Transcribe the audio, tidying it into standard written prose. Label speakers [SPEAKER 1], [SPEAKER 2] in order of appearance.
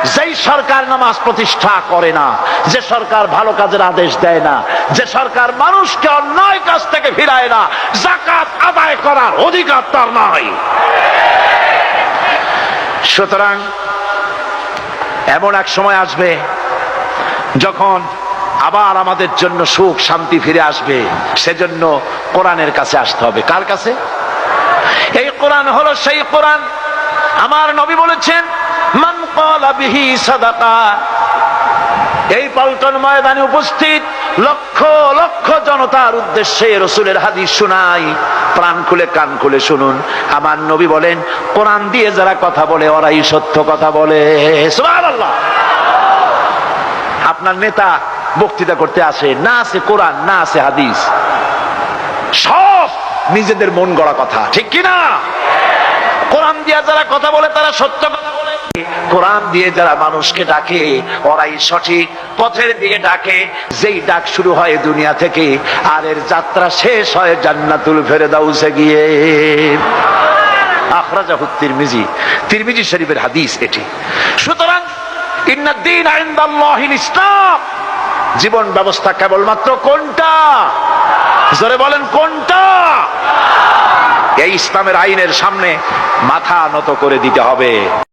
[SPEAKER 1] যেই সরকার নামাজ প্রতিষ্ঠা করে না, যে সরকার ভালো কাজের আদেশ দেয় না, যে সরকার মানুষকে অন্যায় কাজ থেকে ফিরায় না, যাকাত আদায় করার অধিকার তার নাই। সুতরাং এমন এক সময় আসবে যখন আবার আমাদের জন্য সুখ শান্তি ফিরে আসবে। সেজন্য কোরআনের কাছে আসতে হবে। কার কাছে? এই কোরআন হলো সেই কোরআন। আমার নবী বলেছেন, মান ক্বালা বিহি সাদাকা। এই পল্টন ময়দানে উপস্থিত লক্ষ লক্ষ জনতার উদ্দেশ্যে রাসূলের হাদিস শোনাই, প্রাণ খুলে কান খুলে শুনুন। আমার নবী বলেন, কোরআন দিয়ে যারা কথা বলে ওরাই সত্য কথা বলে। সুবহানাল্লাহ। আপনার নেতা বক্তৃতা করতে আসে, না আছে কোরআন, না আছে হাদিস, সব নিজেদের মন গড়া কথা, ঠিক কিনা? কোরআন দিয়ে যারা কথা বলে তারা সত্য কথা বলে, কোরআন দিয়ে যারা মানুষকে ডাকে ওরাই সঠিক পথের দিকে ডাকে। যেই ডাক শুরু হয় দুনিয়া থেকে, আর এর যাত্রা শেষ হয় জান্নাতুল ফেরদাউসে গিয়ে। আখরাজাহু তিরমিজি, তিরমিজি শরীফের হাদিস এটি। সুতরাং ইন্নাদ-দীন ইনদাল্লাহিল ইসলাম। জীবন ব্যবস্থা কেবলমাত্র কোনটা? জোরে বলেন, কোনটা? এই ইসলামের আইনের সামনে মাথা নত করে দিতে হবে।